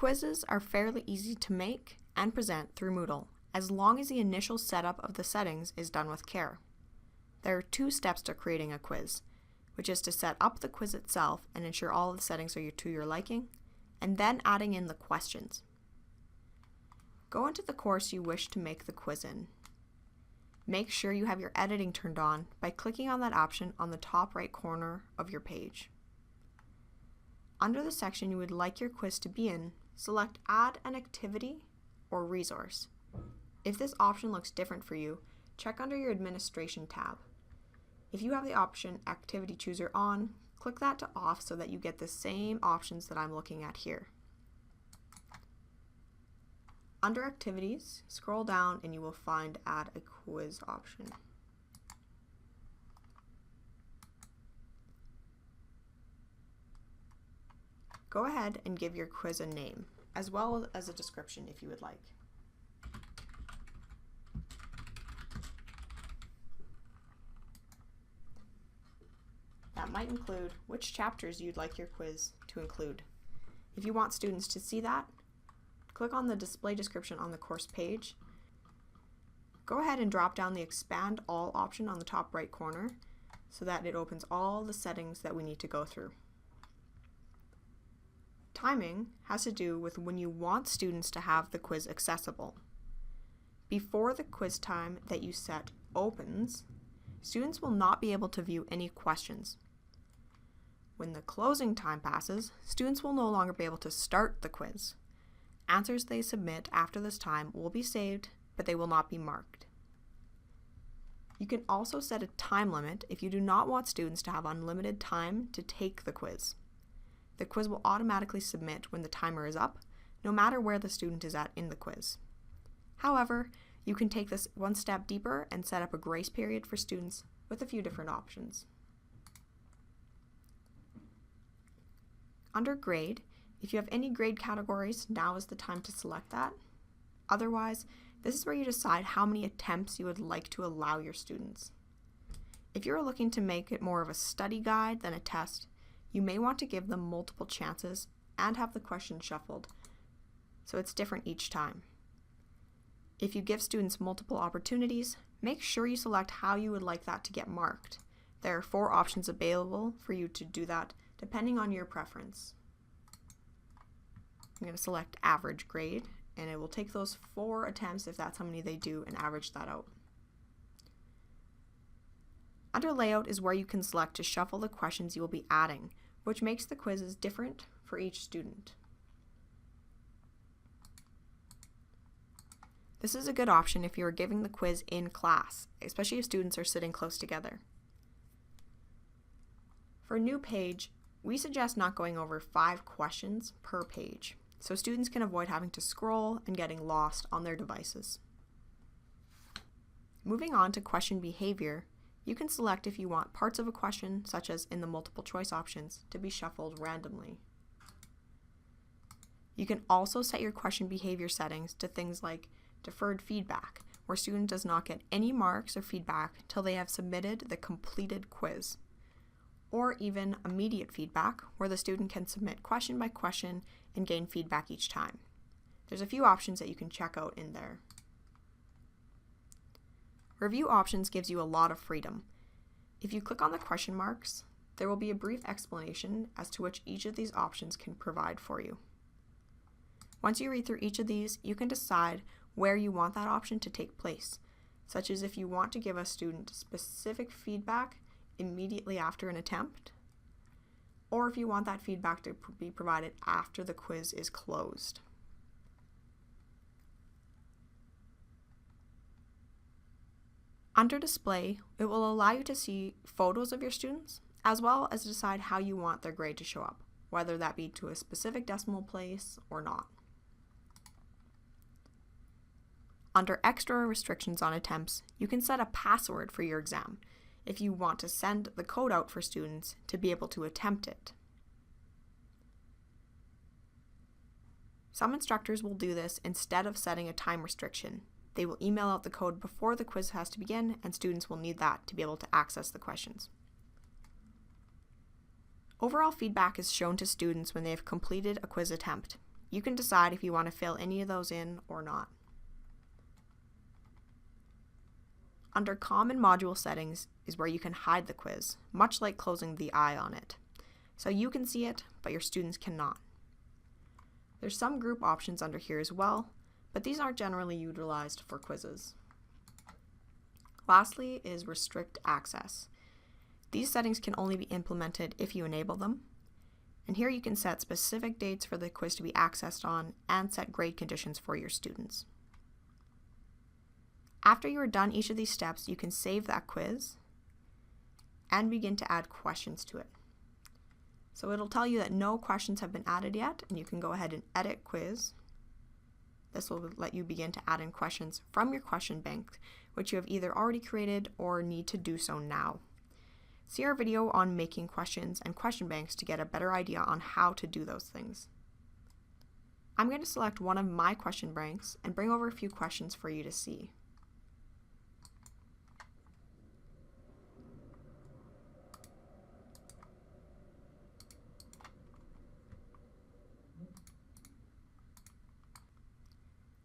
Quizzes are fairly easy to make and present through Moodle, as long as the initial setup of the settings is done with care. There are 2 steps to creating a quiz, which is to set up the quiz itself and ensure all of the settings are to your liking, and then adding in the questions. Go into the course you wish to make the quiz in. Make sure you have your editing turned on by clicking on that option on the top right corner of your page. Under the section you would like your quiz to be in, select Add an Activity or Resource. If this option looks different for you, check under your Administration tab. If you have the option Activity Chooser on, click that to off so that you get the same options that I'm looking at here. Under Activities, scroll down and you will find Add a Quiz option. Go ahead and give your quiz a name, as well as a description if you would like. That might include which chapters you'd like your quiz to include. If you want students to see that, click on the display description on the course page. Go ahead and drop down the Expand All option on the top right corner so that it opens all the settings that we need to go through. Timing has to do with when you want students to have the quiz accessible. Before the quiz time that you set opens, students will not be able to view any questions. When the closing time passes, students will no longer be able to start the quiz. Answers they submit after this time will be saved, but they will not be marked. You can also set a time limit if you do not want students to have unlimited time to take the quiz. The quiz will automatically submit when the timer is up, no matter where the student is at in the quiz. However, you can take this one step deeper and set up a grace period for students with a few different options. Under Grade, if you have any grade categories, now is the time to select that. Otherwise, this is where you decide how many attempts you would like to allow your students. If you're looking to make it more of a study guide than a test, you may want to give them multiple chances and have the questions shuffled, so it's different each time. If you give students multiple opportunities, make sure you select how you would like that to get marked. There are 4 options available for you to do that, depending on your preference. I'm going to select Average Grade, and it will take those 4 attempts, if that's how many they do, and average that out. Under Layout is where you can select to shuffle the questions you will be adding, which makes the quizzes different for each student. This is a good option if you are giving the quiz in class, especially if students are sitting close together. For a new page, we suggest not going over 5 questions per page, so students can avoid having to scroll and getting lost on their devices. Moving on to question behavior, you can select if you want parts of a question, such as in the multiple choice options, to be shuffled randomly. You can also set your question behavior settings to things like deferred feedback, where student does not get any marks or feedback till they have submitted the completed quiz, or even immediate feedback, where the student can submit question by question and gain feedback each time. There's a few options that you can check out in there. Review options gives you a lot of freedom. If you click on the question marks, there will be a brief explanation as to which each of these options can provide for you. Once you read through each of these, you can decide where you want that option to take place, such as if you want to give a student specific feedback immediately after an attempt, or if you want that feedback to be provided after the quiz is closed. Under Display, it will allow you to see photos of your students, as well as decide how you want their grade to show up, whether that be to a specific decimal place or not. Under Extra Restrictions on Attempts, you can set a password for your exam if you want to send the code out for students to be able to attempt it. Some instructors will do this instead of setting a time restriction. They will email out the code before the quiz has to begin, and students will need that to be able to access the questions. Overall feedback is shown to students when they have completed a quiz attempt. You can decide if you want to fill any of those in or not. Under Common Module Settings is where you can hide the quiz, much like closing the eye on it. So you can see it, but your students cannot. There's some group options under here as well, but these aren't generally utilized for quizzes. Lastly is Restrict Access. These settings can only be implemented if you enable them. And here you can set specific dates for the quiz to be accessed on and set grade conditions for your students. After you are done each of these steps, you can save that quiz and begin to add questions to it. So it'll tell you that no questions have been added yet, and you can go ahead and edit quiz. This will let you begin to add in questions from your question bank, which you have either already created or need to do so now. See our video on making questions and question banks to get a better idea on how to do those things. I'm going to select one of my question banks and bring over a few questions for you to see.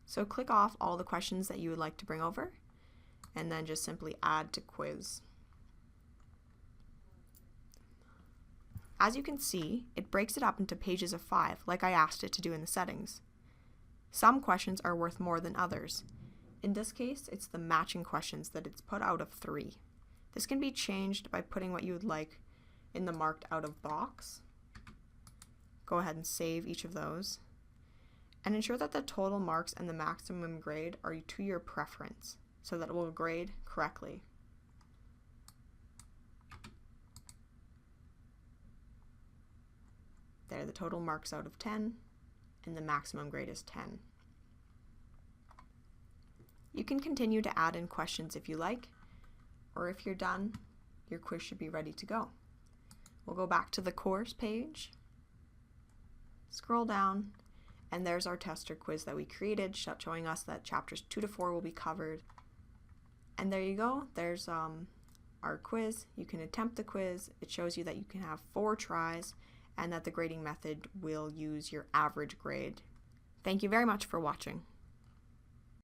So click off all the questions that you would like to bring over, and then just simply add to quiz. As you can see, it breaks it up into pages of 5, like I asked it to do in the settings. Some questions are worth more than others. In this case, it's the matching questions that it's put out of 3. This can be changed by putting what you would like in the marked out of box. Go ahead and save each of those. And ensure that the total marks and the maximum grade are to your preference, so that it will grade correctly. There, the total marks out of 10, and the maximum grade is 10. You can continue to add in questions if you like, or if you're done, your quiz should be ready to go. We'll go back to the course page, scroll down, and there's our tester quiz that we created, showing us that chapters 2 to 4 will be covered. And there you go, there's our quiz. You can attempt the quiz. It shows you that you can have 4 tries and that the grading method will use your average grade. Thank you very much for watching.